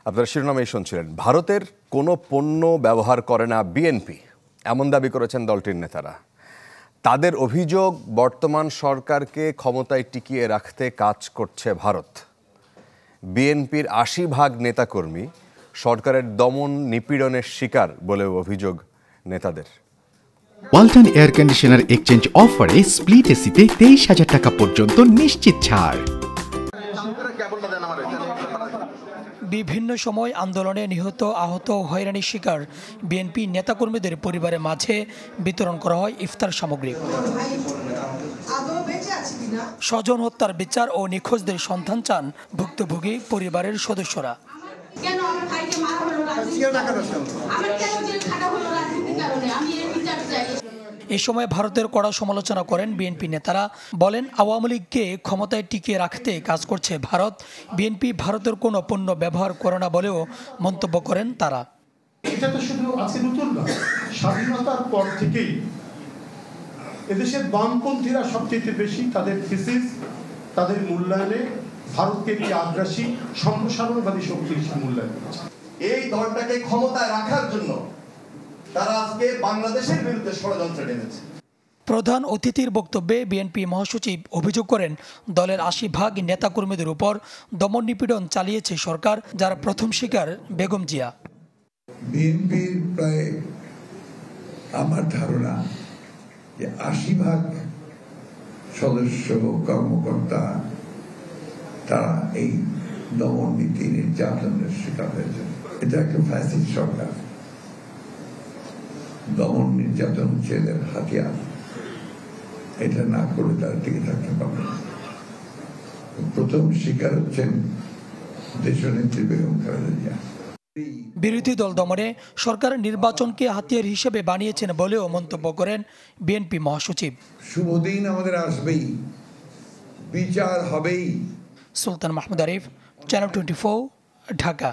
আপনারা শিরোনামেই শুনছিলেন, ভারতের কোনো পণ্য ব্যবহার করে না বিএনপি, এমন দাবি করেছেন দলটির নেতারা। তাদের অভিযোগ, বর্তমান সরকারকে ক্ষমতায় টিকিয়ে রাখতে কাজ করছে ভারত। বিএনপির ৮০% নেতাকর্মী সরকারের দমন নিপীড়নের শিকার বলেও অভিযোগ নেতাদের। ওয়ালটন এয়ার কন্ডিশনার এক্সচেঞ্জ অফারে স্প্লিট এসিতে ২৩,০০০ টাকা পর্যন্ত নিশ্চিত ছাড়। বিভিন্ন সময় আন্দোলনে নিহত, আহত, হয়রানির শিকার বিএনপি নেতাকর্মীদের পরিবারের মাঝে বিতরণ করা হয় ইফতার সামগ্রী। স্বজন হত্যার বিচার ও নিখোঁজদের সন্ধান চান ভুক্তভোগী পরিবারের সদস্যরা। এ সময় ভারতের কড়া সমালোচনা করেন বিএনপি নেতারা। বলেন, আওয়ামী লীগকে ক্ষমতায় টিকিয়ে রাখতে কাজ করছে ভারত। বিএনপি ভারতের কোনো পণ্য ব্যবহার করে না বলেও মন্তব্য করেন তারা। এটা তো শুধু আজকে নতুন না, স্বাধীনতার পর থেকেই এদেশের বামপন্থীরা সবচেয়ে বেশি তাদের থিসিস, তাদের মূল্যায়নে ভারতকে একটি আগ্রাসী সম্প্রসারণবাদী শক্তি হিসেবে মূল্যায়ন করেছে। এই দলটাকে ক্ষমতায় রাখার জন্য তারা আজকে বাংলাদেশের বিরুদ্ধে ষড়যন্ত্র নেমেছে। প্রধান অতিথির বক্তব্যে বিএনপি মহাসচিব অভিযোগ করেন, দলের ৮০% নেতাকর্মীদের উপর দমন নিপীড়ন চালিয়েছে সরকার, যার প্রথম শিকার বেগম জিয়া। বিএনপির প্রায় আমার ধারণা যে ৮০% সদস্য কর্মকর্তা তারা এই দমন নীতি নির্যাতনের শিকার হয়েছে। এটা একটা ফ্যাসিস্ট সরকার। দমন নির্যাতন ছেলের হাতিয়ার, এটা না করে তারা টিকে থাকতে পারবে না। প্রথম শিকার হচ্ছেন দেশনেত্রী বেগম খালেদা জিয়া। বিরোধী দল দমনে সরকার নির্বাচনকে হাতিয়ার হিসেবে বানিয়েছেন বলেও মন্তব্য করেন বিএনপি মহাসচিব। শুভ দিন আমাদের আসবেই, বিচার হবেই। সুলতান মাহমুদ আরিফ, চ্যানেল 24, ঢাকা।